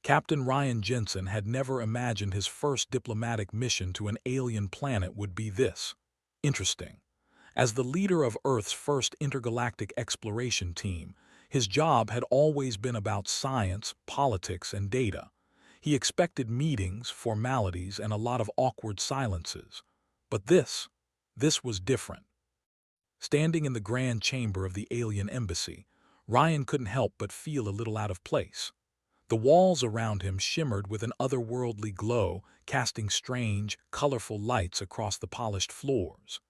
Captain Ryan Jensen had never imagined his first diplomatic mission to an alien planet would be this. Interesting. As the leader of Earth's first intergalactic exploration team, his job had always been about science, politics, and data. He expected meetings, formalities, and a lot of awkward silences. But this was different. Standing in the grand chamber of the alien embassy, Ryan couldn't help but feel a little out of place. The walls around him shimmered with an otherworldly glow, casting strange, colorful lights across the polished floors.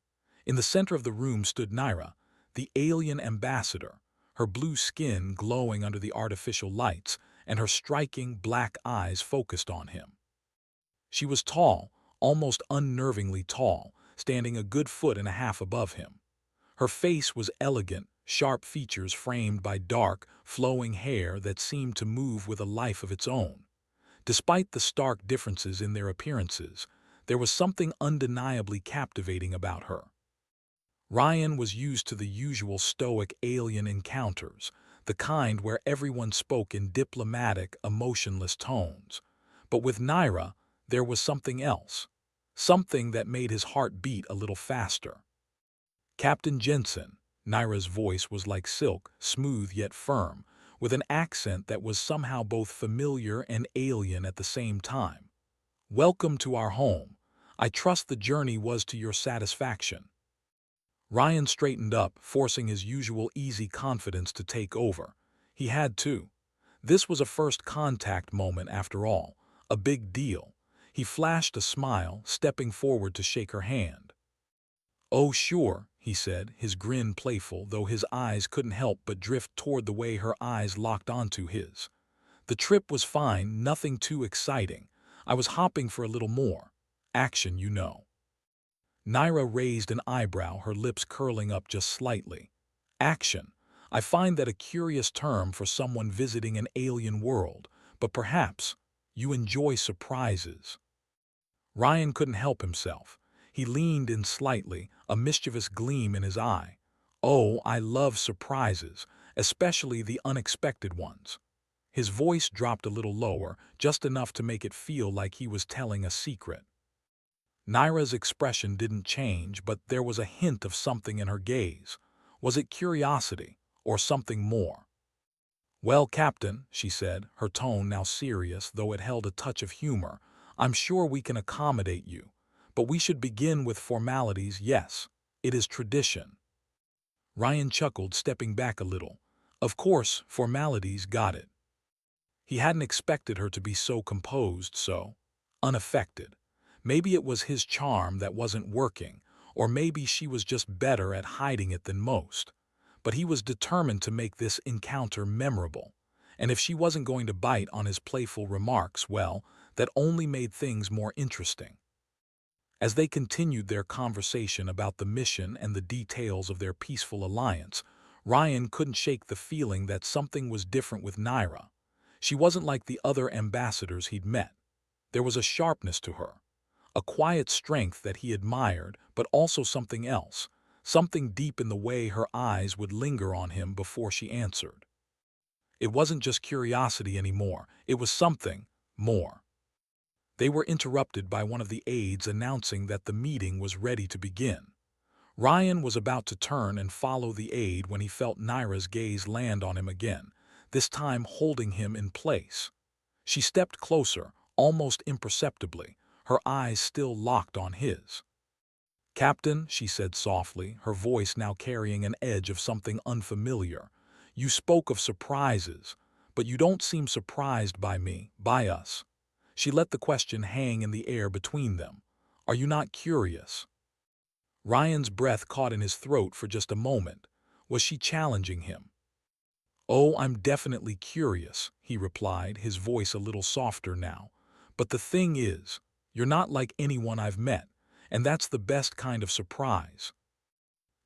In the center of the room stood Naira, the alien ambassador, her blue skin glowing under the artificial lights, and her striking black eyes focused on him. She was tall, almost unnervingly tall, standing a good foot and a half above him. Her face was elegant, sharp features framed by dark, flowing hair that seemed to move with a life of its own. Despite the stark differences in their appearances, there was something undeniably captivating about her. Ryan was used to the usual stoic alien encounters, the kind where everyone spoke in diplomatic, emotionless tones. But with Naira, there was something else, something that made his heart beat a little faster. Captain Jensen, Naira's voice was like silk, smooth yet firm, with an accent that was somehow both familiar and alien at the same time. Welcome to our home. I trust the journey was to your satisfaction. Ryan straightened up, forcing his usual easy confidence to take over. He had to. This was a first contact moment after all, a big deal. He flashed a smile, stepping forward to shake her hand. "Oh, sure," he said, his grin playful, though his eyes couldn't help but drift toward the way her eyes locked onto his. "The trip was fine, nothing too exciting. I was hopping for a little more. Action, you know." Naira raised an eyebrow, her lips curling up just slightly. Action. I find that a curious term for someone visiting an alien world, but perhaps you enjoy surprises. Ryan couldn't help himself. He leaned in slightly, a mischievous gleam in his eye. "Oh, I love surprises, especially the unexpected ones." His voice dropped a little lower, just enough to make it feel like he was telling a secret. Naira's expression didn't change, but there was a hint of something in her gaze. Was it curiosity, or something more? "Well, Captain," she said, her tone now serious, though it held a touch of humor, "I'm sure we can accommodate you. But we should begin with formalities, yes. It is tradition." Ryan chuckled, stepping back a little. Of course, formalities, got it. He hadn't expected her to be so composed, so unaffected. Maybe it was his charm that wasn't working, or maybe she was just better at hiding it than most. But he was determined to make this encounter memorable. And if she wasn't going to bite on his playful remarks, well, that only made things more interesting. As they continued their conversation about the mission and the details of their peaceful alliance, Ryan couldn't shake the feeling that something was different with Naira. She wasn't like the other ambassadors he'd met. There was a sharpness to her, a quiet strength that he admired, but also something else, something deep in the way her eyes would linger on him before she answered. It wasn't just curiosity anymore, it was something more. They were interrupted by one of the aides announcing that the meeting was ready to begin. Ryan was about to turn and follow the aide when he felt Naira's gaze land on him again, this time holding him in place. She stepped closer, almost imperceptibly, her eyes still locked on his. "Captain," she said softly, her voice now carrying an edge of something unfamiliar, "you spoke of surprises, but you don't seem surprised by me, by us." She let the question hang in the air between them. "Are you not curious?" Ryan's breath caught in his throat for just a moment. Was she challenging him? "Oh, I'm definitely curious," he replied, his voice a little softer now. "But the thing is, you're not like anyone I've met, and that's the best kind of surprise."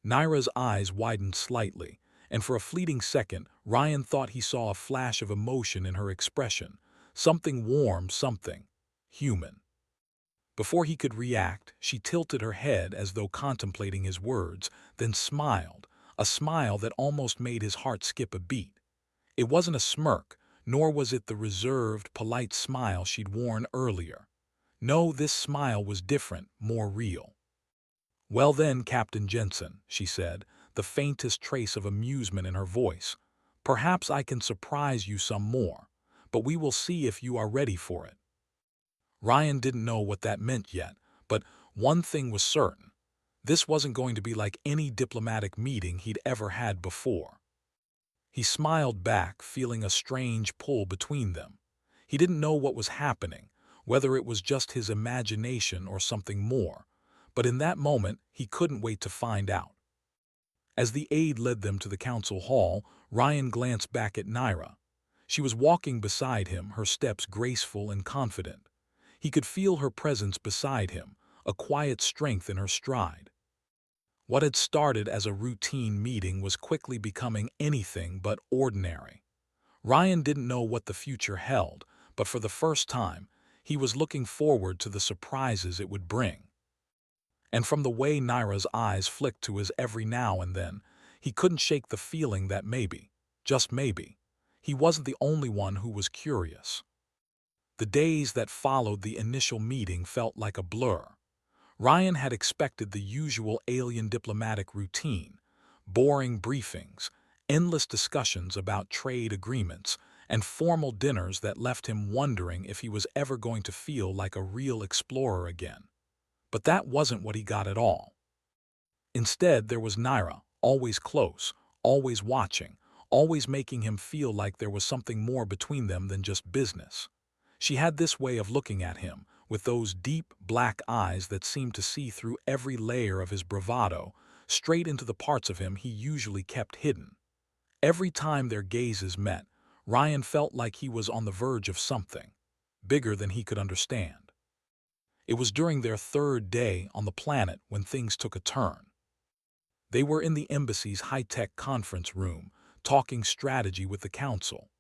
Naira's eyes widened slightly, and for a fleeting second, Ryan thought he saw a flash of emotion in her expression. Something warm, something human. Before he could react, she tilted her head as though contemplating his words, then smiled, a smile that almost made his heart skip a beat. It wasn't a smirk, nor was it the reserved, polite smile she'd worn earlier. No, this smile was different, more real. "Well then, Captain Jensen," she said, the faintest trace of amusement in her voice, "perhaps I can surprise you some more, but we will see if you are ready for it." Ryan didn't know what that meant yet, but one thing was certain. This wasn't going to be like any diplomatic meeting he'd ever had before. He smiled back, feeling a strange pull between them. He didn't know what was happening, whether it was just his imagination or something more, but in that moment he couldn't wait to find out. As the aide led them to the council hall, Ryan glanced back at Naira. She was walking beside him, her steps graceful and confident. He could feel her presence beside him, a quiet strength in her stride. What had started as a routine meeting was quickly becoming anything but ordinary. Ryan didn't know what the future held, but for the first time, he was looking forward to the surprises it would bring. And from the way Naira's eyes flicked to his every now and then, he couldn't shake the feeling that maybe, just maybe, he wasn't the only one who was curious. The days that followed the initial meeting felt like a blur. Ryan had expected the usual alien diplomatic routine, boring briefings, endless discussions about trade agreements, and formal dinners that left him wondering if he was ever going to feel like a real explorer again. But that wasn't what he got at all. Instead, there was Naira, always close, always watching, always making him feel like there was something more between them than just business. She had this way of looking at him, with those deep, black eyes that seemed to see through every layer of his bravado, straight into the parts of him he usually kept hidden. Every time their gazes met, Ryan felt like he was on the verge of something, bigger than he could understand. It was during their third day on the planet when things took a turn. They were in the embassy's high-tech conference room, talking strategy with the council.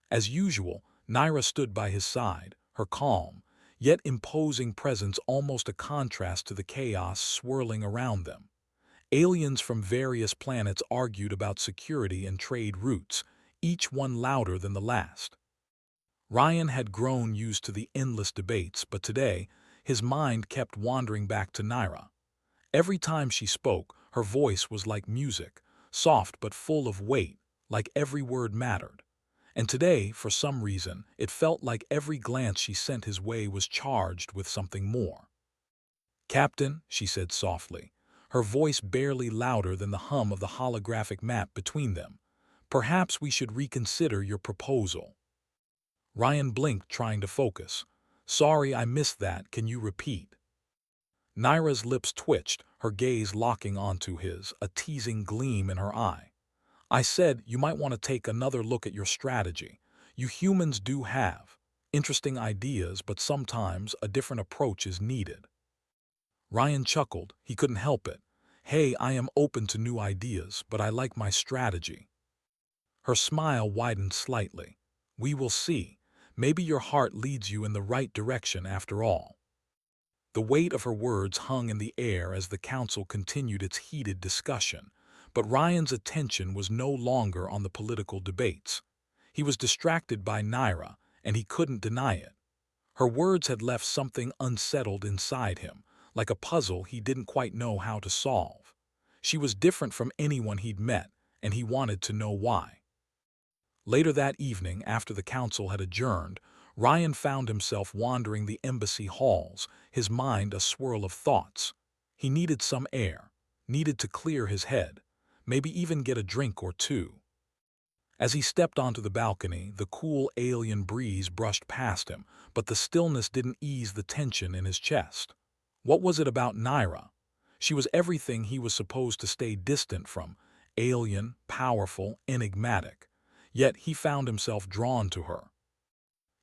As usual, Naira stood by his side, her calm, yet imposing presence almost a contrast to the chaos swirling around them. Aliens from various planets argued about security and trade routes, each one louder than the last. Ryan had grown used to the endless debates, but today, his mind kept wandering back to Naira. Every time she spoke, her voice was like music, soft but full of weight, like every word mattered. And today, for some reason, it felt like every glance she sent his way was charged with something more. "Captain," she said softly, her voice barely louder than the hum of the holographic map between them, "perhaps we should reconsider your proposal." Ryan blinked, trying to focus. "Sorry, I missed that. Can you repeat?" Naira's lips twitched, her gaze locking onto his, a teasing gleam in her eye. "I said you might want to take another look at your strategy. You humans do have interesting ideas, but sometimes a different approach is needed." Ryan chuckled. He couldn't help it. "Hey, I am open to new ideas, but I like my strategy." Her smile widened slightly. "We will see. Maybe your heart leads you in the right direction after all." The weight of her words hung in the air as the council continued its heated discussion, but Ryan's attention was no longer on the political debates. He was distracted by Naira, and he couldn't deny it. Her words had left something unsettled inside him, like a puzzle he didn't quite know how to solve. She was different from anyone he'd met, and he wanted to know why. Later that evening, after the council had adjourned, Ryan found himself wandering the embassy halls, his mind a swirl of thoughts. He needed some air, needed to clear his head, maybe even get a drink or two. As he stepped onto the balcony, the cool alien breeze brushed past him, but the stillness didn't ease the tension in his chest. What was it about Naira? She was everything he was supposed to stay distant from, alien, powerful, enigmatic. Yet he found himself drawn to her.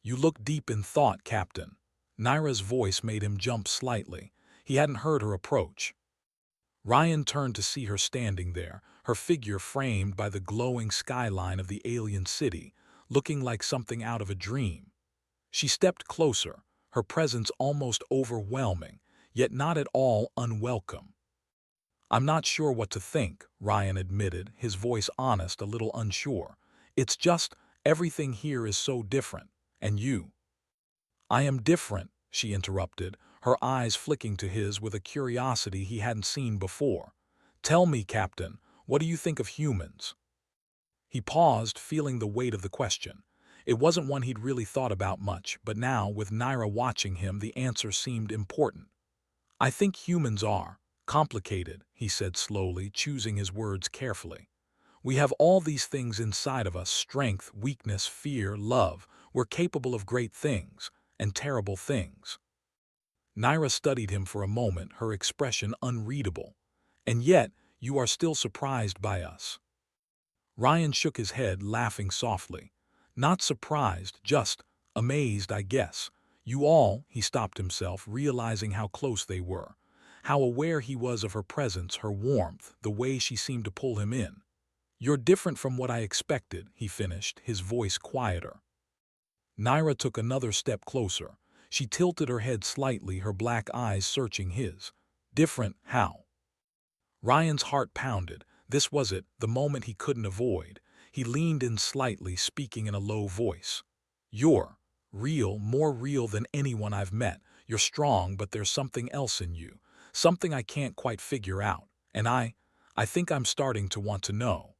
"You look deep in thought, Captain." Naira's voice made him jump slightly. He hadn't heard her approach. Ryan turned to see her standing there, her figure framed by the glowing skyline of the alien city, looking like something out of a dream. She stepped closer, her presence almost overwhelming, yet not at all unwelcome. "I'm not sure what to think," Ryan admitted, his voice honest, a little unsure. "It's just, Everything here is so different. And you? I am different, she interrupted, her eyes flicking to his with a curiosity he hadn't seen before. Tell me, Captain, what do you think of humans? He paused, feeling the weight of the question. It wasn't one he'd really thought about much, but now, with Naira watching him, the answer seemed important. I think humans are complicated, he said slowly, choosing his words carefully. We have all these things inside of us: strength, weakness, fear, love. We're capable of great things and terrible things. Naira studied him for a moment, her expression unreadable. And yet, you are still surprised by us. Ryan shook his head, laughing softly. Not surprised, just amazed, I guess. You all, he stopped himself, realizing how close they were. How aware he was of her presence, her warmth, the way she seemed to pull him in. You're different from what I expected, he finished, his voice quieter. Naira took another step closer. She tilted her head slightly, her black eyes searching his. Different, how? Ryan's heart pounded. This was it, the moment he couldn't avoid. He leaned in slightly, speaking in a low voice. You're real, more real than anyone I've met. You're strong, but there's something else in you. Something I can't quite figure out. And I think I'm starting to want to know.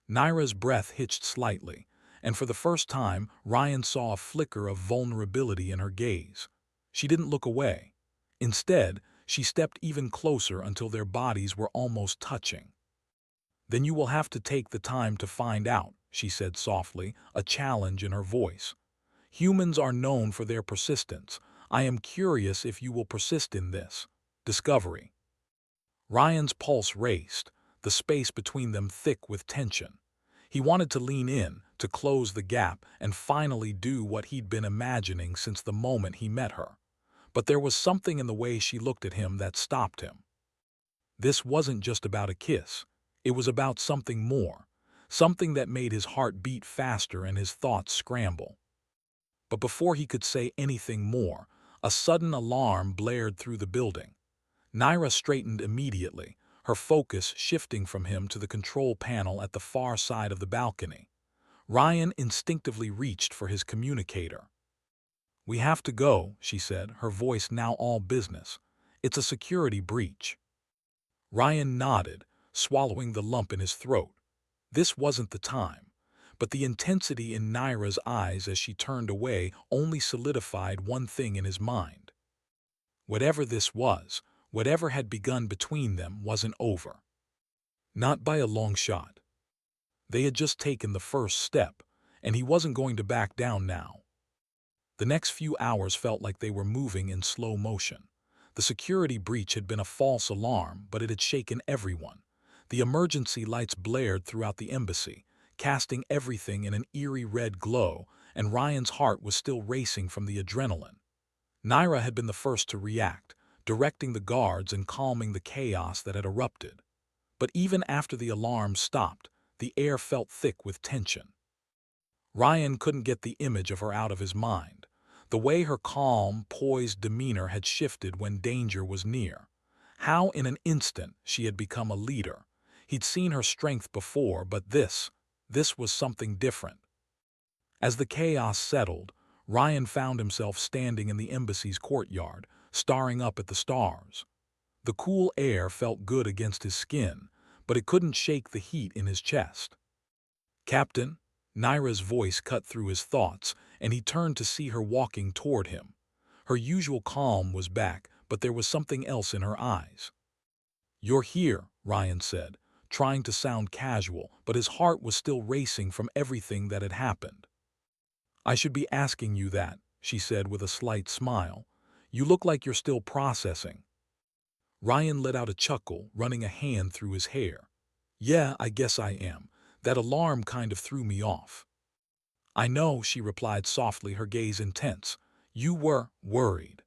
Naira's breath hitched slightly, and for the first time, Ryan saw a flicker of vulnerability in her gaze. She didn't look away. Instead, she stepped even closer until their bodies were almost touching. Then you will have to take the time to find out, she said softly, a challenge in her voice. Humans are known for their persistence. I am curious if you will persist in this discovery. Ryan's pulse raced, the space between them thick with tension. He wanted to lean in, to close the gap, and finally do what he'd been imagining since the moment he met her. But there was something in the way she looked at him that stopped him. This wasn't just about a kiss. It was about something more, something that made his heart beat faster and his thoughts scramble. But before he could say anything more, a sudden alarm blared through the building. Naira straightened immediately, her focus shifting from him to the control panel at the far side of the balcony. Ryan instinctively reached for his communicator. We have to go, she said, her voice now all business. It's a security breach. Ryan nodded, swallowing the lump in his throat. This wasn't the time. But the intensity in Naira's eyes as she turned away only solidified one thing in his mind. Whatever this was, whatever had begun between them, wasn't over. Not by a long shot. They had just taken the first step, and he wasn't going to back down now. The next few hours felt like they were moving in slow motion. The security breach had been a false alarm, but it had shaken everyone. The emergency lights blared throughout the embassy, casting everything in an eerie red glow, and Ryan's heart was still racing from the adrenaline. Naira had been the first to react, directing the guards and calming the chaos that had erupted. But even after the alarm stopped, the air felt thick with tension. Ryan couldn't get the image of her out of his mind. The way her calm, poised demeanor had shifted when danger was near. How in an instant she had become a leader. He'd seen her strength before, but this was something different. As the chaos settled, Ryan found himself standing in the embassy's courtyard, staring up at the stars. The cool air felt good against his skin, but it couldn't shake the heat in his chest. Captain, Naira's voice cut through his thoughts, and he turned to see her walking toward him. Her usual calm was back, but there was something else in her eyes. You're here, Ryan said, trying to sound casual, but his heart was still racing from everything that had happened. I should be asking you that, she said with a slight smile. You look like you're still processing. Ryan let out a chuckle, running a hand through his hair. Yeah, I guess I am. That alarm kind of threw me off. I know, she replied softly, her gaze intense. You were worried.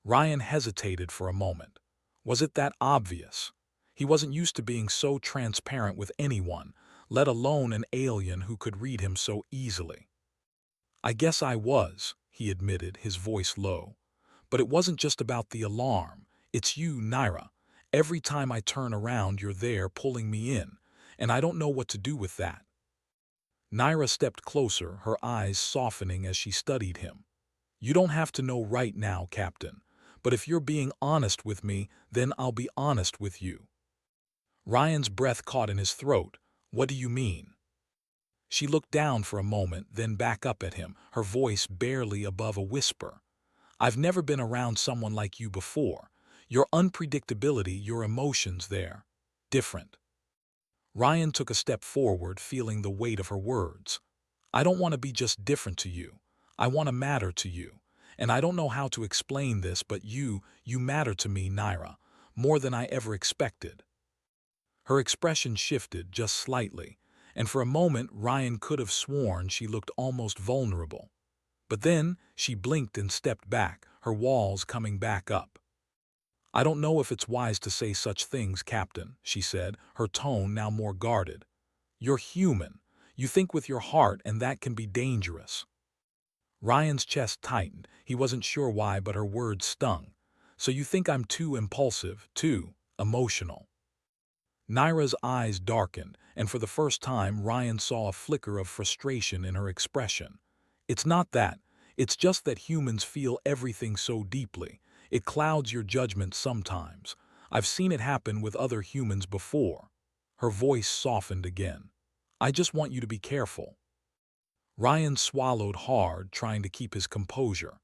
Ryan hesitated for a moment. Was it that obvious? He wasn't used to being so transparent with anyone, let alone an alien who could read him so easily. I guess I was, he admitted, his voice low. But it wasn't just about the alarm. It's you, Naira. Every time I turn around, you're there pulling me in, and I don't know what to do with that. Naira stepped closer, her eyes softening as she studied him. "You don't have to know right now, Captain. But if you're being honest with me, then I'll be honest with you." Ryan's breath caught in his throat. "What do you mean?" She looked down for a moment, then back up at him, her voice barely above a whisper. "I've never been around someone like you before. Your unpredictability, your emotions, they're different." Ryan took a step forward, feeling the weight of her words. "I don't want to be just different to you. I want to matter to you. And I don't know how to explain this, but you matter to me, Naira, more than I ever expected." Her expression shifted just slightly, and for a moment Ryan could have sworn she looked almost vulnerable. But then she blinked and stepped back, her walls coming back up. "I don't know if it's wise to say such things, Captain," she said, her tone now more guarded. "You're human. You think with your heart, and that can be dangerous." Ryan's chest tightened. He wasn't sure why, but her words stung. "So you think I'm too impulsive, too emotional?" Naira's eyes darkened, and for the first time Ryan saw a flicker of frustration in her expression. "It's not that. It's just that humans feel everything so deeply. It clouds your judgment sometimes. I've seen it happen with other humans before." Her voice softened again. "I just want you to be careful." Ryan swallowed hard, trying to keep his composure.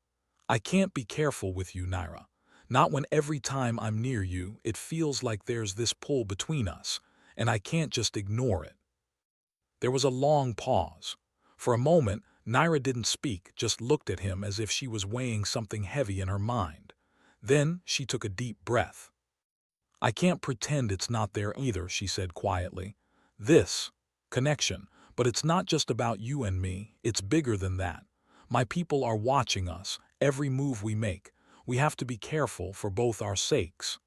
"I can't be careful with you, Naira. Not when every time I'm near you, it feels like there's this pull between us, and I can't just ignore it." There was a long pause. For a moment, Naira didn't speak, just looked at him as if she was weighing something heavy in her mind. Then she took a deep breath. "I can't pretend it's not there either," she said quietly. "This connection, but it's not just about you and me, it's bigger than that. My people are watching us, every move we make. We have to be careful for both our sakes."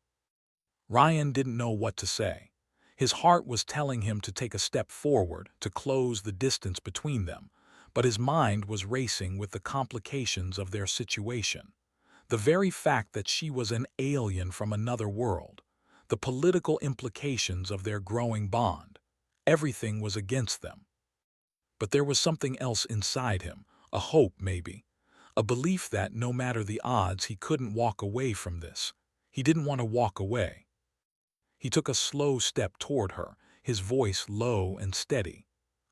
Ryan didn't know what to say. His heart was telling him to take a step forward, to close the distance between them, but his mind was racing with the complications of their situation. The very fact that she was an alien from another world, the political implications of their growing bond, everything was against them. But there was something else inside him, a hope maybe, a belief that no matter the odds he couldn't walk away from this. He didn't want to walk away. He took a slow step toward her, his voice low and steady.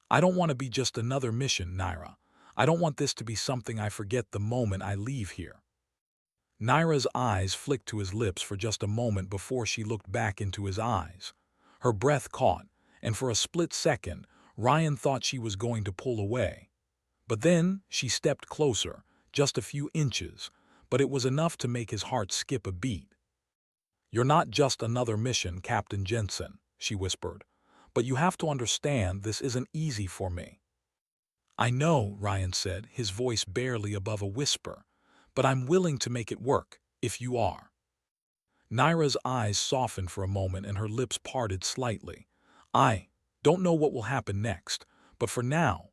"I don't want to be just another mission, Naira. I don't want this to be something I forget the moment I leave here." Naira's eyes flicked to his lips for just a moment before she looked back into his eyes. Her breath caught, and for a split second, Ryan thought she was going to pull away. But then she stepped closer, just a few inches, but it was enough to make his heart skip a beat. "You're not just another mission, Captain Jensen," she whispered. "But you have to understand this isn't easy for me." "I know," Ryan said, his voice barely above a whisper. "But I'm willing to make it work, if you are." Naira's eyes softened for a moment and her lips parted slightly. "I don't know what will happen next, but for now—"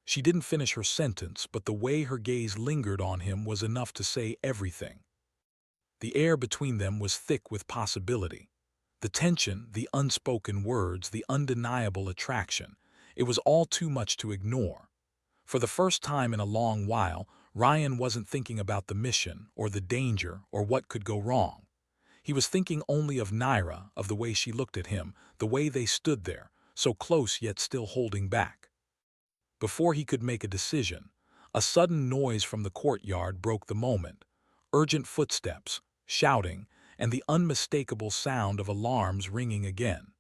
She didn't finish her sentence, but the way her gaze lingered on him was enough to say everything. The air between them was thick with possibility. The tension, the unspoken words, the undeniable attraction. It was all too much to ignore. For the first time in a long while, Ryan wasn't thinking about the mission, or the danger, or what could go wrong. He was thinking only of Naira, of the way she looked at him, the way they stood there, so close yet still holding back. Before he could make a decision, a sudden noise from the courtyard broke the moment. Urgent footsteps, shouting, and the unmistakable sound of alarms ringing again.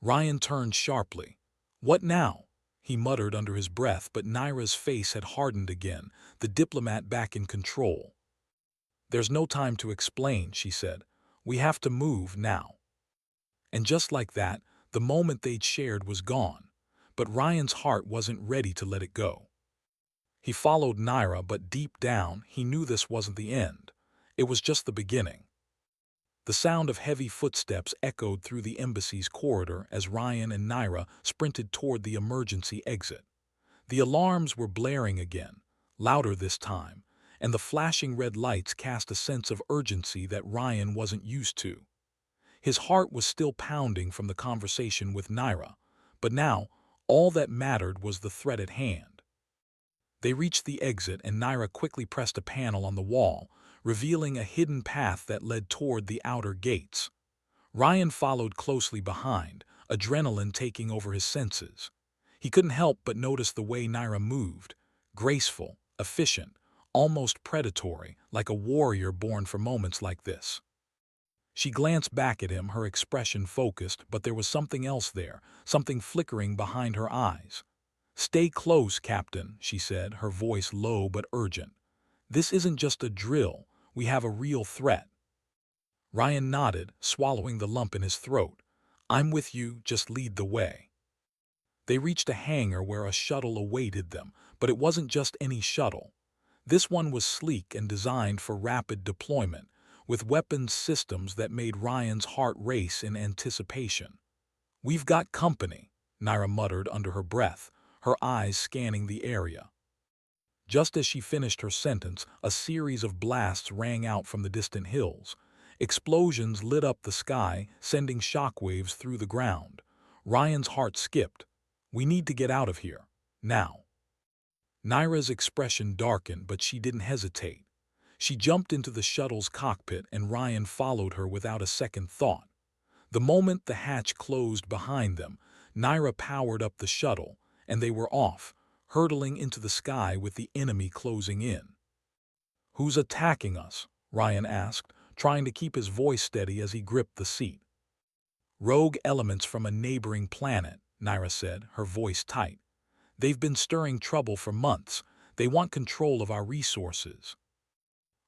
Ryan turned sharply. "What now?" he muttered under his breath, but Naira's face had hardened again, the diplomat back in control. "There's no time to explain," she said. "We have to move now." And just like that, the moment they'd shared was gone. But Ryan's heart wasn't ready to let it go. He followed Naira, but deep down, he knew this wasn't the end. It was just the beginning. The sound of heavy footsteps echoed through the embassy's corridor as Ryan and Naira sprinted toward the emergency exit. The alarms were blaring again, louder this time, and the flashing red lights cast a sense of urgency that Ryan wasn't used to. His heart was still pounding from the conversation with Naira, but now All that mattered was the threat at hand. They reached the exit and Naira quickly pressed a panel on the wall, revealing a hidden path that led toward the outer gates. Ryan followed closely behind, adrenaline taking over his senses. He couldn't help but notice the way Naira moved, graceful, efficient, almost predatory, like a warrior born for moments like this. She glanced back at him, her expression focused, but there was something else there, something flickering behind her eyes. "Stay close, Captain," she said, her voice low but urgent. "This isn't just a drill, we have a real threat." Ryan nodded, swallowing the lump in his throat. "I'm with you, just lead the way." They reached a hangar where a shuttle awaited them, but it wasn't just any shuttle. This one was sleek and designed for rapid deployment, with weapons systems that made Ryan's heart race in anticipation. "We've got company," Naira muttered under her breath, her eyes scanning the area. Just as she finished her sentence, a series of blasts rang out from the distant hills. Explosions lit up the sky, sending shockwaves through the ground. Ryan's heart skipped. "We need to get out of here. Now." Naira's expression darkened, but she didn't hesitate. She jumped into the shuttle's cockpit and Ryan followed her without a second thought. The moment the hatch closed behind them, Naira powered up the shuttle, and they were off, hurtling into the sky with the enemy closing in. "Who's attacking us?" Ryan asked, trying to keep his voice steady as he gripped the seat. "Rogue elements from a neighboring planet," Naira said, her voice tight. "They've been stirring trouble for months. They want control of our resources."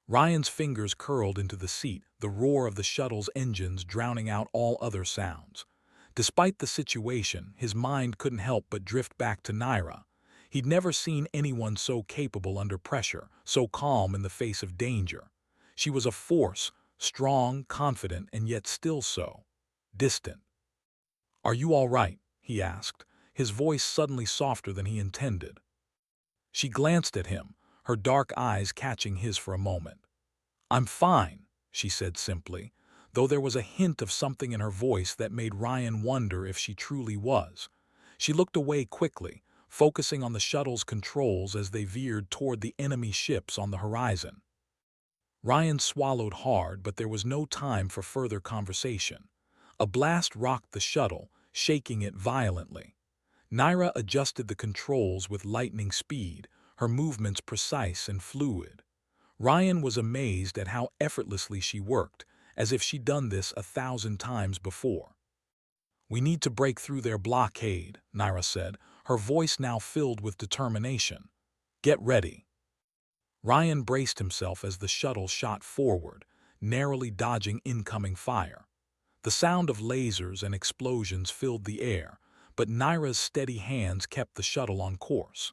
Ryan's fingers curled into the seat, the roar of the shuttle's engines drowning out all other sounds. Despite the situation, his mind couldn't help but drift back to Naira. He'd never seen anyone so capable under pressure, so calm in the face of danger. She was a force, strong, confident, and yet still so distant. "Are you all right?" he asked, his voice suddenly softer than he intended. She glanced at him, her dark eyes catching his for a moment. "I'm fine," she said simply, though there was a hint of something in her voice that made Ryan wonder if she truly was. She looked away quickly, focusing on the shuttle's controls as they veered toward the enemy ships on the horizon. Ryan swallowed hard, but there was no time for further conversation. A blast rocked the shuttle, shaking it violently. Naira adjusted the controls with lightning speed, her movements precise and fluid. Ryan was amazed at how effortlessly she worked, as if she'd done this 1,000 times before. "We need to break through their blockade," Naira said, her voice now filled with determination. "Get ready." Ryan braced himself as the shuttle shot forward, narrowly dodging incoming fire. The sound of lasers and explosions filled the air, but Naira's steady hands kept the shuttle on course.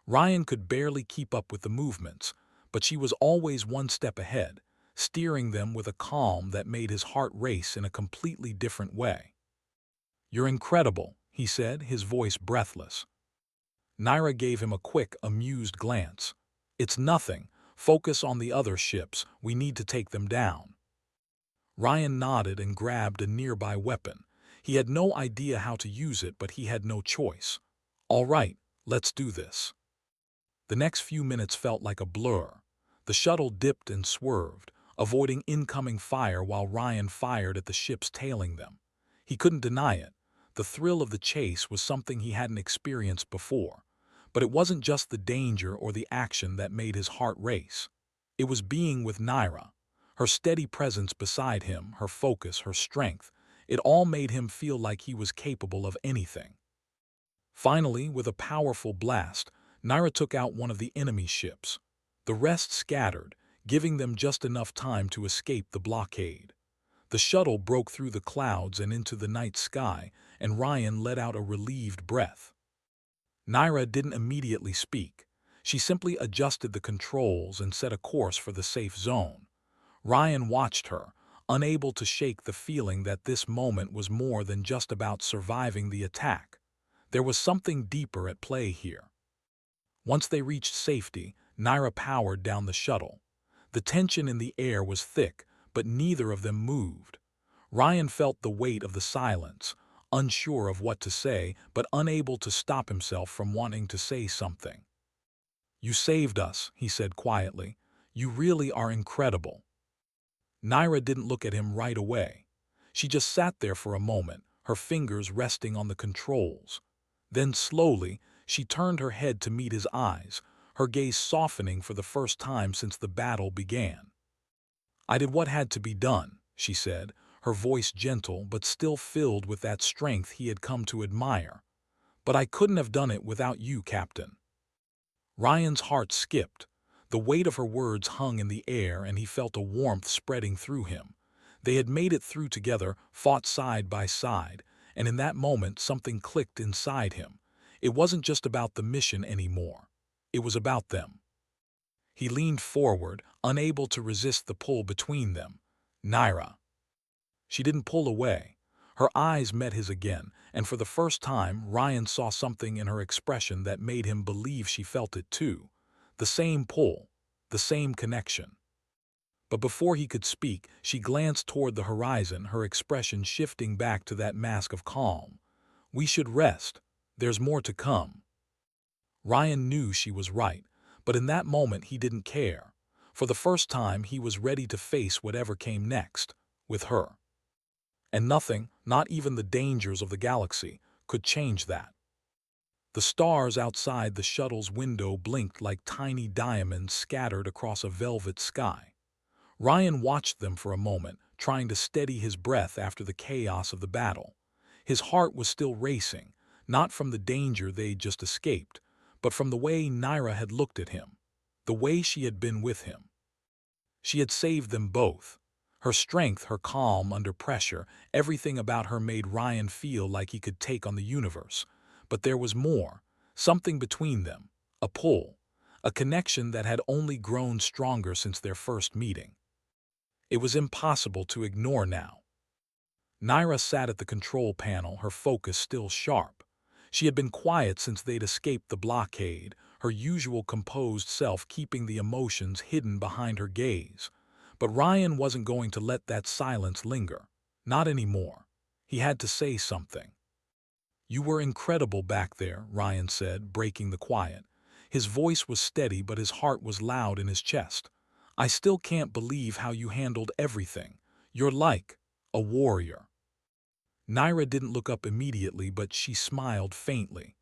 Ryan could barely keep up with the movements, but she was always one step ahead, steering them with a calm that made his heart race in a completely different way. "You're incredible," he said, his voice breathless. Naira gave him a quick, amused glance. "It's nothing. Focus on the other ships. We need to take them down." Ryan nodded and grabbed a nearby weapon. He had no idea how to use it, but he had no choice. "All right, let's do this." The next few minutes felt like a blur. The shuttle dipped and swerved, avoiding incoming fire while Ryan fired at the ships tailing them. He couldn't deny it. The thrill of the chase was something he hadn't experienced before. But it wasn't just the danger or the action that made his heart race. It was being with Naira. Her steady presence beside him, her focus, her strength, it all made him feel like he was capable of anything. Finally, with a powerful blast, Naira took out one of the enemy ships. The rest scattered, giving them just enough time to escape the blockade. The shuttle broke through the clouds and into the night sky, and Ryan let out a relieved breath. Naira didn't immediately speak. She simply adjusted the controls and set a course for the safe zone. Ryan watched her, unable to shake the feeling that this moment was more than just about surviving the attack. There was something deeper at play here. Once they reached safety, Naira powered down the shuttle. The tension in the air was thick, but neither of them moved. Ryan felt the weight of the silence, unsure of what to say, but unable to stop himself from wanting to say something. "You saved us," he said quietly. "You really are incredible." Naira didn't look at him right away. She just sat there for a moment, her fingers resting on the controls. Then slowly, she turned her head to meet his eyes, her gaze softening for the first time since the battle began. "I did what had to be done," she said, her voice gentle but still filled with that strength he had come to admire. "But I couldn't have done it without you, Captain." Ryan's heart skipped. The weight of her words hung in the air, and he felt a warmth spreading through him. They had made it through together, fought side by side, and in that moment something clicked inside him. It wasn't just about the mission anymore. It was about them. He leaned forward, unable to resist the pull between them. "Naira." She didn't pull away. Her eyes met his again, and for the first time Ryan saw something in her expression that made him believe she felt it too. The same pull, the same connection. But before he could speak, she glanced toward the horizon, her expression shifting back to that mask of calm. "We should rest. There's more to come." Ryan knew she was right, but in that moment he didn't care. For the first time he was ready to face whatever came next, with her. And nothing, not even the dangers of the galaxy, could change that. The stars outside the shuttle's window blinked like tiny diamonds scattered across a velvet sky. Ryan watched them for a moment, trying to steady his breath after the chaos of the battle. His heart was still racing, not from the danger they'd just escaped, but from the way Naira had looked at him, the way she had been with him. She had saved them both. Her strength, her calm under pressure, everything about her made Ryan feel like he could take on the universe. But there was more, something between them, a pull, a connection that had only grown stronger since their first meeting. It was impossible to ignore now. Naira sat at the control panel, her focus still sharp. She had been quiet since they'd escaped the blockade, her usual composed self keeping the emotions hidden behind her gaze. But Ryan wasn't going to let that silence linger. Not anymore. He had to say something. "You were incredible back there," Ryan said, breaking the quiet. His voice was steady, but his heart was loud in his chest. "I still can't believe how you handled everything. You're like a warrior." Naira didn't look up immediately, but she smiled faintly.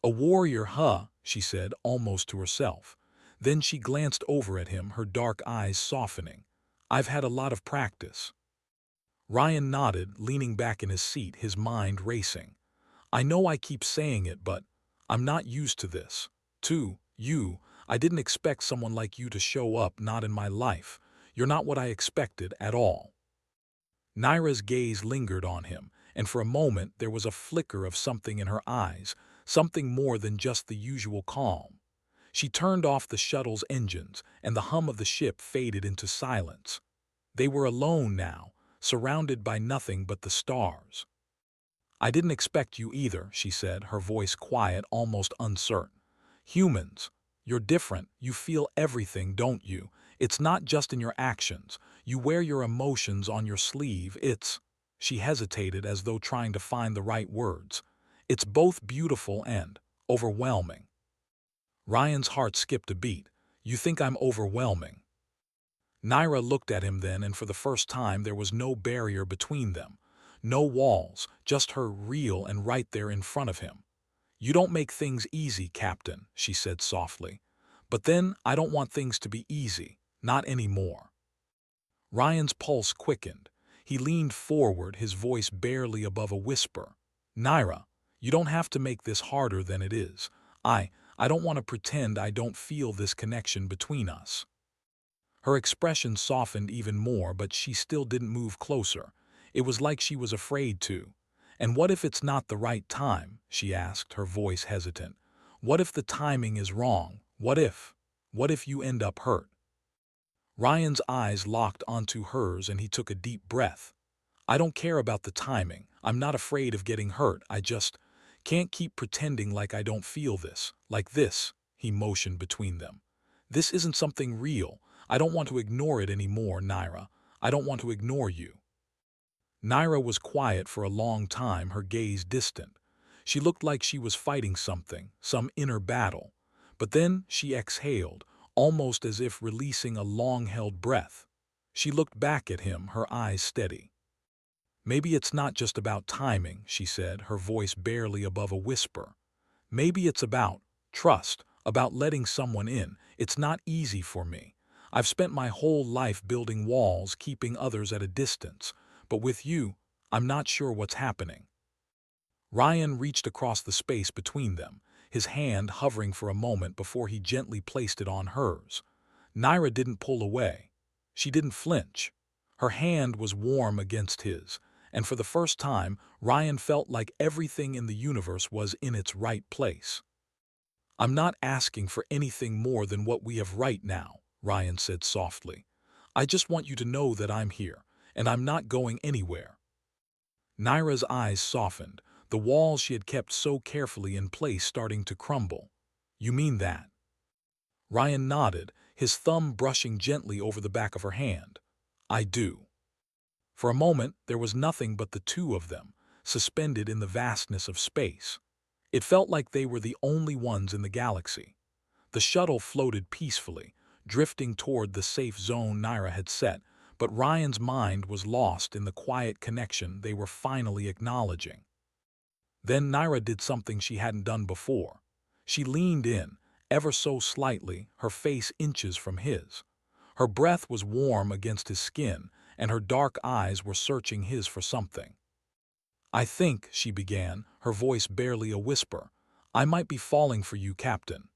"A warrior, huh?" she said, almost to herself. Then she glanced over at him, her dark eyes softening. "I've had a lot of practice." Ryan nodded, leaning back in his seat, his mind racing. "I know I keep saying it, but I'm not used to this. I didn't expect someone like you to show up, not in my life. You're not what I expected at all." Naira's gaze lingered on him, and for a moment there was a flicker of something in her eyes, something more than just the usual calm. She turned off the shuttle's engines, and the hum of the ship faded into silence. They were alone now, surrounded by nothing but the stars. "I didn't expect you either," she said, her voice quiet, almost uncertain. "Humans, you're different. You feel everything, don't you? It's not just in your actions. You wear your emotions on your sleeve. It's—" She hesitated as though trying to find the right words. "It's both beautiful and overwhelming." Ryan's heart skipped a beat. "You think I'm overwhelming?" Naira looked at him then, and for the first time there was no barrier between them. No walls, just her, real and right there in front of him. "You don't make things easy, Captain," she said softly. "But then I don't want things to be easy, not anymore." Ryan's pulse quickened. He leaned forward, his voice barely above a whisper. "Naira, you don't have to make this harder than it is. I don't want to pretend I don't feel this connection between us." Her expression softened even more, but she still didn't move closer. It was like she was afraid to. "And what if it's not the right time?" she asked, her voice hesitant. "What if the timing is wrong? What if you end up hurt?" Ryan's eyes locked onto hers, and he took a deep breath. "I don't care about the timing. I'm not afraid of getting hurt. I just can't keep pretending like I don't feel this. Like this," he motioned between them. "This isn't something real. I don't want to ignore it anymore, Naira. I don't want to ignore you." Naira was quiet for a long time, her gaze distant. She looked like she was fighting something, some inner battle. But then she exhaled, almost as if releasing a long-held breath. She looked back at him, her eyes steady. "Maybe it's not just about timing," she said, her voice barely above a whisper. "Maybe it's about trust, about letting someone in. It's not easy for me. I've spent my whole life building walls, keeping others at a distance. But with you, I'm not sure what's happening." Ryan reached across the space between them, his hand hovering for a moment before he gently placed it on hers. Naira didn't pull away. She didn't flinch. Her hand was warm against his, and for the first time, Ryan felt like everything in the universe was in its right place. "I'm not asking for anything more than what we have right now," Ryan said softly. "I just want you to know that I'm here, and I'm not going anywhere." Naira's eyes softened, the walls she had kept so carefully in place starting to crumble. "You mean that?" Ryan nodded, his thumb brushing gently over the back of her hand. "I do." For a moment, there was nothing but the two of them, suspended in the vastness of space. It felt like they were the only ones in the galaxy. The shuttle floated peacefully, drifting toward the safe zone Naira had set, but Ryan's mind was lost in the quiet connection they were finally acknowledging. Then Naira did something she hadn't done before. She leaned in, ever so slightly, her face inches from his. Her breath was warm against his skin, and her dark eyes were searching his for something. "I think," she began, her voice barely a whisper, "I might be falling for you, Captain."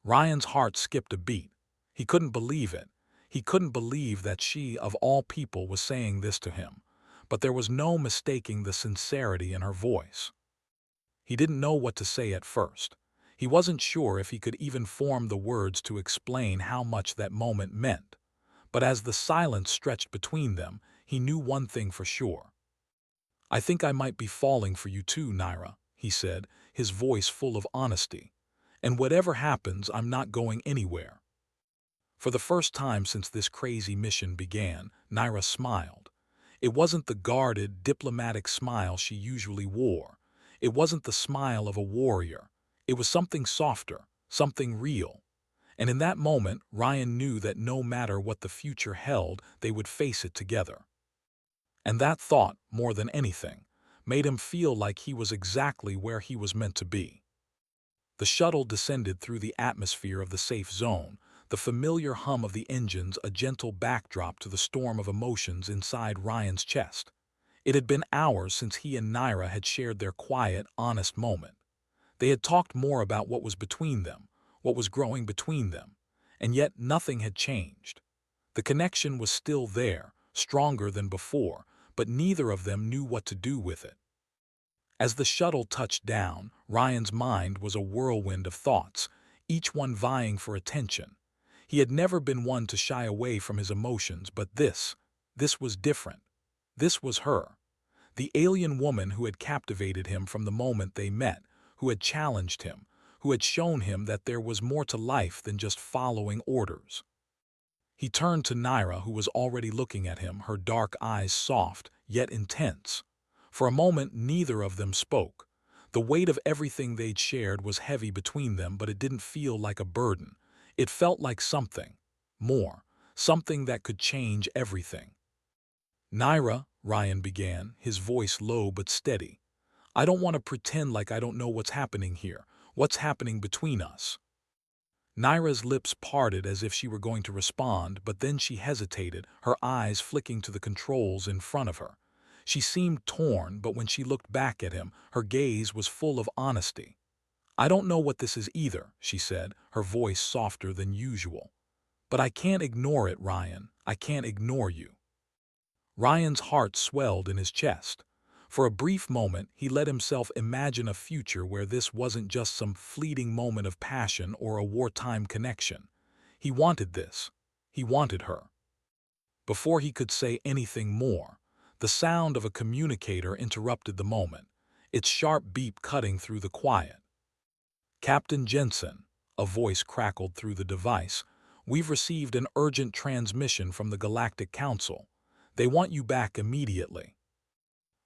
Ryan's heart skipped a beat. He couldn't believe it. He couldn't believe that she, of all people, was saying this to him. But there was no mistaking the sincerity in her voice. He didn't know what to say at first. He wasn't sure if he could even form the words to explain how much that moment meant. But as the silence stretched between them, he knew one thing for sure. "I think I might be falling for you too, Naira," he said, his voice full of honesty. "And whatever happens, I'm not going anywhere." For the first time since this crazy mission began, Naira smiled. It wasn't the guarded, diplomatic smile she usually wore. It wasn't the smile of a warrior. It was something softer, something real. And in that moment, Ryan knew that no matter what the future held, they would face it together. And that thought, more than anything, made him feel like he was exactly where he was meant to be. The shuttle descended through the atmosphere of the safe zone, the familiar hum of the engines a gentle backdrop to the storm of emotions inside Ryan's chest. It had been hours since he and Naira had shared their quiet, honest moment. They had talked more about what was between them, what was growing between them, and yet nothing had changed. The connection was still there, stronger than before, but neither of them knew what to do with it. As the shuttle touched down, Ryan's mind was a whirlwind of thoughts, each one vying for attention. He had never been one to shy away from his emotions, but this was different. This was her. The alien woman who had captivated him from the moment they met, who had challenged him, who had shown him that there was more to life than just following orders. He turned to Naira, who was already looking at him, her dark eyes soft, yet intense. For a moment, neither of them spoke. The weight of everything they'd shared was heavy between them, but it didn't feel like a burden. It felt like something more, something that could change everything. "Naira," Ryan began, his voice low but steady, "I don't want to pretend like I don't know what's happening here, what's happening between us." Naira's lips parted as if she were going to respond, but then she hesitated, her eyes flicking to the controls in front of her. She seemed torn, but when she looked back at him, her gaze was full of honesty. "I don't know what this is either," she said, her voice softer than usual. "But I can't ignore it, Ryan. I can't ignore you." Ryan's heart swelled in his chest. For a brief moment, he let himself imagine a future where this wasn't just some fleeting moment of passion or a wartime connection. He wanted this. He wanted her. Before he could say anything more, the sound of a communicator interrupted the moment, its sharp beep cutting through the quiet. "Captain Jensen," a voice crackled through the device, "we've received an urgent transmission from the Galactic Council. They want you back immediately."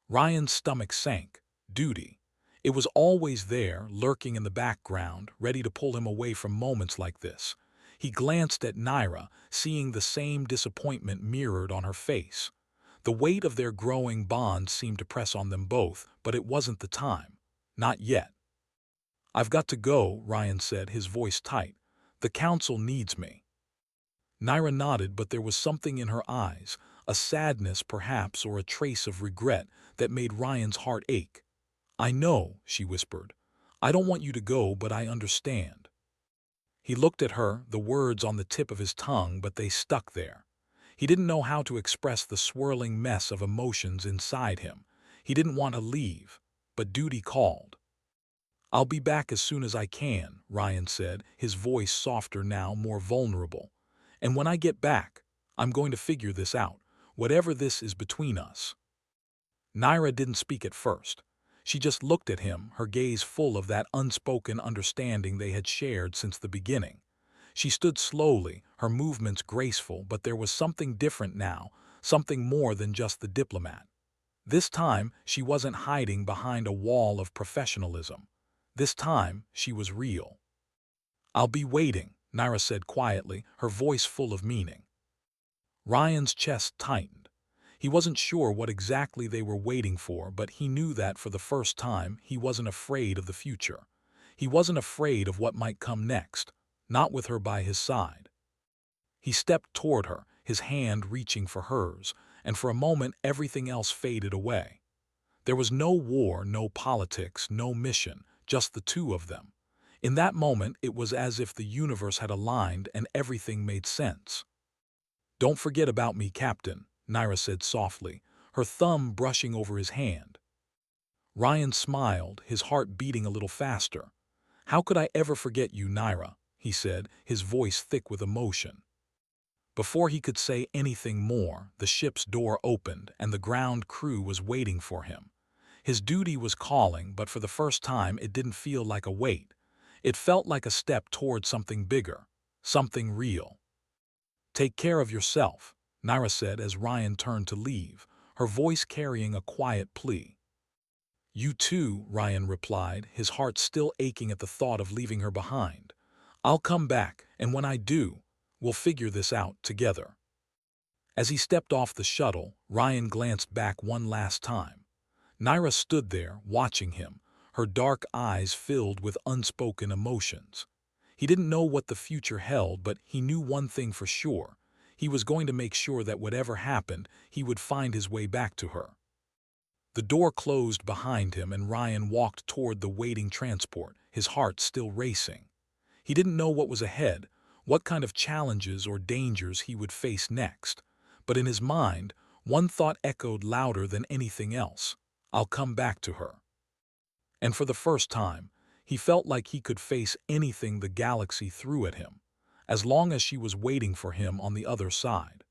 Ryan's stomach sank. Duty. It was always there, lurking in the background, ready to pull him away from moments like this. He glanced at Naira, seeing the same disappointment mirrored on her face. The weight of their growing bond seemed to press on them both, but it wasn't the time. Not yet. "I've got to go," Ryan said, his voice tight. "The council needs me." Naira nodded, but there was something in her eyes, a sadness perhaps or a trace of regret, that made Ryan's heart ache. "I know," she whispered. "I don't want you to go, but I understand." He looked at her, the words on the tip of his tongue, but they stuck there. He didn't know how to express the swirling mess of emotions inside him. He didn't want to leave, but duty called. "I'll be back as soon as I can," Ryan said, his voice softer now, more vulnerable. "And when I get back, I'm going to figure this out, whatever this is between us." Naira didn't speak at first. She just looked at him, her gaze full of that unspoken understanding they had shared since the beginning. She stood slowly, her movements graceful, but there was something different now, something more than just the diplomat. This time, she wasn't hiding behind a wall of professionalism. This time, she was real. "I'll be waiting," Naira said quietly, her voice full of meaning. Ryan's chest tightened. He wasn't sure what exactly they were waiting for, but he knew that for the first time, he wasn't afraid of the future. He wasn't afraid of what might come next, not with her by his side. He stepped toward her, his hand reaching for hers, and for a moment everything else faded away. There was no war, no politics, no mission, just the two of them. In that moment, it was as if the universe had aligned and everything made sense. "Don't forget about me, Captain," Naira said softly, her thumb brushing over his hand. Ryan smiled, his heart beating a little faster. "How could I ever forget you, Naira?" he said, his voice thick with emotion. Before he could say anything more, the ship's door opened and the ground crew was waiting for him. His duty was calling, but for the first time it didn't feel like a wait. It felt like a step toward something bigger, something real. "Take care of yourself," Naira said as Ryan turned to leave, her voice carrying a quiet plea. "You too," Ryan replied, his heart still aching at the thought of leaving her behind. "I'll come back, and when I do, we'll figure this out together." As he stepped off the shuttle, Ryan glanced back one last time. Naira stood there, watching him, her dark eyes filled with unspoken emotions. He didn't know what the future held, but he knew one thing for sure. He was going to make sure that whatever happened, he would find his way back to her. The door closed behind him and Ryan walked toward the waiting transport, his heart still racing. He didn't know what was ahead, what kind of challenges or dangers he would face next. But in his mind, one thought echoed louder than anything else: "I'll come back to her." And for the first time, he felt like he could face anything the galaxy threw at him, as long as she was waiting for him on the other side.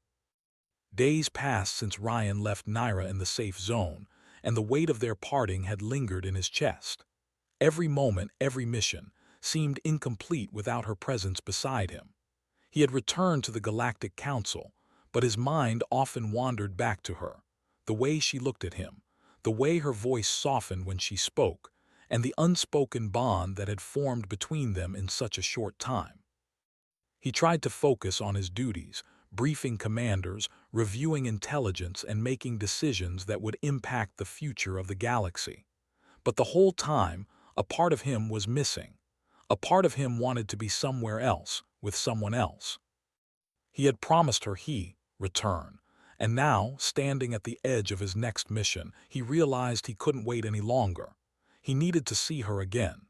Days passed since Ryan left Naira in the safe zone, and the weight of their parting had lingered in his chest. Every moment, every mission, seemed incomplete without her presence beside him. He had returned to the Galactic Council, but his mind often wandered back to her, the way she looked at him, the way her voice softened when she spoke, and the unspoken bond that had formed between them in such a short time. He tried to focus on his duties, briefing commanders, reviewing intelligence, and making decisions that would impact the future of the galaxy. But the whole time, a part of him was missing. A part of him wanted to be somewhere else, with someone else. He had promised her he'd return, and now, standing at the edge of his next mission, he realized he couldn't wait any longer. He needed to see her again.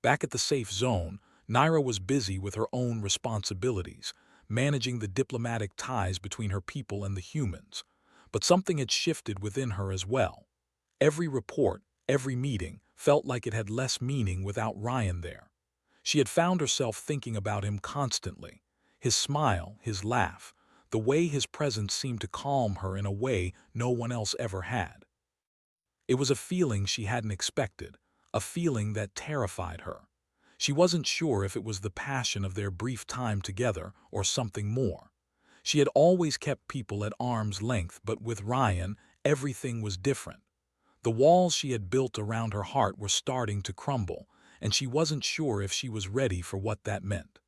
Back at the safe zone, Naira was busy with her own responsibilities, managing the diplomatic ties between her people and the humans. But something had shifted within her as well. Every report, every meeting, felt like it had less meaning without Ryan there. She had found herself thinking about him constantly. His smile, his laugh, the way his presence seemed to calm her in a way no one else ever had. It was a feeling she hadn't expected, a feeling that terrified her. She wasn't sure if it was the passion of their brief time together or something more. She had always kept people at arm's length, but with Ryan, Everything was different. The walls she had built around her heart were starting to crumble, and she wasn't sure if she was ready for what that meant.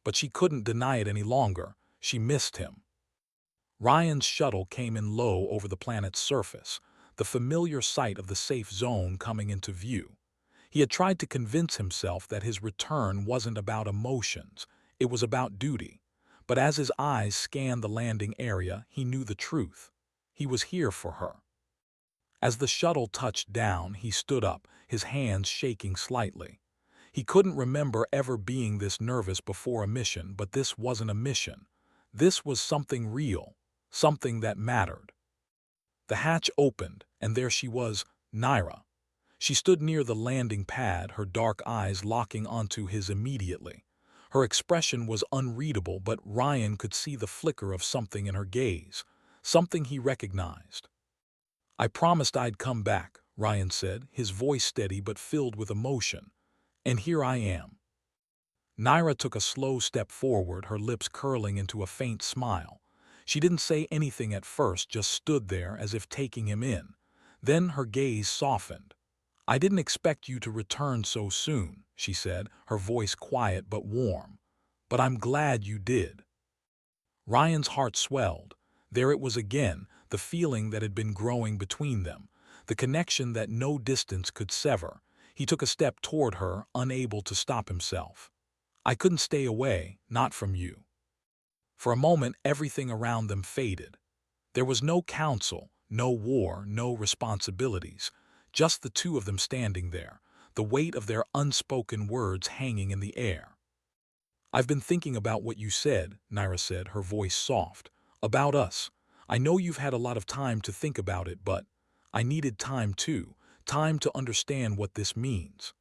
But she couldn't deny it any longer. She missed him. Ryan's shuttle came in low over the planet's surface, the familiar sight of the safe zone coming into view. He had tried to convince himself that his return wasn't about emotions, it was about duty. But as his eyes scanned the landing area, he knew the truth. He was here for her. As the shuttle touched down, he stood up, his hands shaking slightly. He couldn't remember ever being this nervous before a mission, but this wasn't a mission. This was something real, something that mattered. The hatch opened, and there she was, Naira. She stood near the landing pad, her dark eyes locking onto his immediately. Her expression was unreadable, but Ryan could see the flicker of something in her gaze, something he recognized. "I promised I'd come back," Ryan said, his voice steady but filled with emotion. "And here I am." Naira took a slow step forward, her lips curling into a faint smile. She didn't say anything at first, just stood there as if taking him in. Then her gaze softened. "I didn't expect you to return so soon," she said, her voice quiet but warm. "But I'm glad you did." Ryan's heart swelled. There it was again, the feeling that had been growing between them, the connection that no distance could sever. He took a step toward her, unable to stop himself. "I couldn't stay away, not from you." For a moment, everything around them faded. There was no council, no war, no responsibilities, just the two of them standing there, the weight of their unspoken words hanging in the air. "I've been thinking about what you said," Naira said, her voice soft. "About us. I know you've had a lot of time to think about it, but I needed time too, time to understand what this means."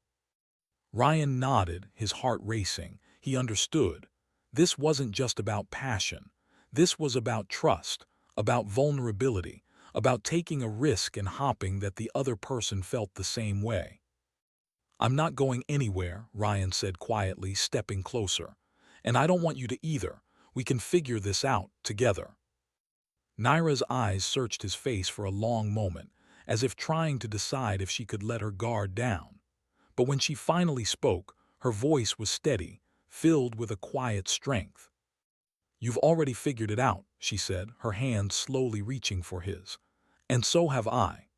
Ryan nodded, his heart racing. He understood. This wasn't just about passion. This was about trust, about vulnerability, about taking a risk and hoping that the other person felt the same way. "I'm not going anywhere," Ryan said quietly, stepping closer. "And I don't want you to either. We can figure this out together." Naira's eyes searched his face for a long moment, as if trying to decide if she could let her guard down. But when she finally spoke, her voice was steady, filled with a quiet strength. "You've already figured it out," she said, her hand slowly reaching for his. "And so have I."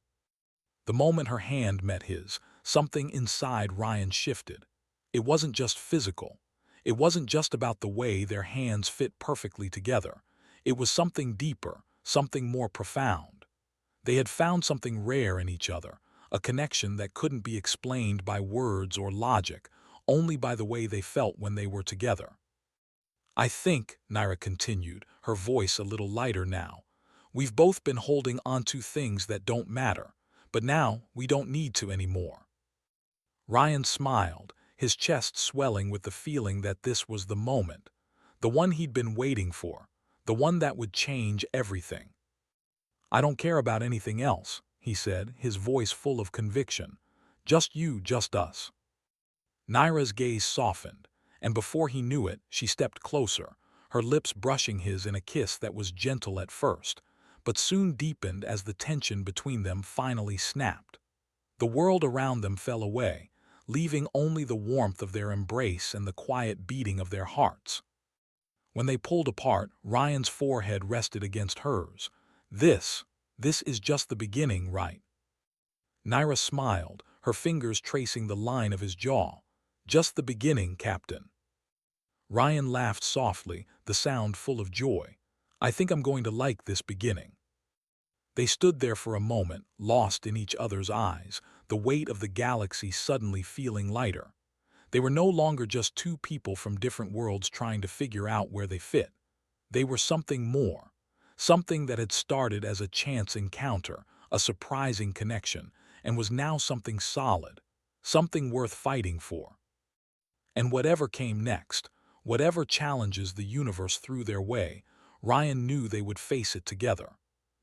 The moment her hand met his, something inside Ryan shifted. It wasn't just physical. It wasn't just about the way their hands fit perfectly together. It was something deeper, something more profound. They had found something rare in each other, a connection that couldn't be explained by words or logic, only by the way they felt when they were together. "I think," Naira continued, her voice a little lighter now, "we've both been holding onto things that don't matter, but now we don't need to anymore." Ryan smiled, his chest swelling with the feeling that this was the moment, the one he'd been waiting for, the one that would change everything. "I don't care about anything else," he said, his voice full of conviction. "Just you, just us." Naira's gaze softened, and before he knew it, she stepped closer, her lips brushing his in a kiss that was gentle at first, but soon deepened as the tension between them finally snapped. The world around them fell away, leaving only the warmth of their embrace and the quiet beating of their hearts. When they pulled apart, Ryan's forehead rested against hers. This is just the beginning, right?" Naira smiled, her fingers tracing the line of his jaw. "Just the beginning, Captain." Ryan laughed softly, the sound full of joy. "I think I'm going to like this beginning." They stood there for a moment, lost in each other's eyes, the weight of the galaxy suddenly feeling lighter. They were no longer just two people from different worlds trying to figure out where they fit. They were something more, something that had started as a chance encounter, a surprising connection, and was now something solid, something worth fighting for. And whatever came next, whatever challenges the universe threw their way, Ryan knew they would face it together.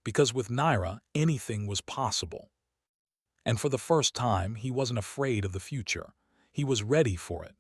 Because with Naira, anything was possible. And for the first time, he wasn't afraid of the future. He was ready for it.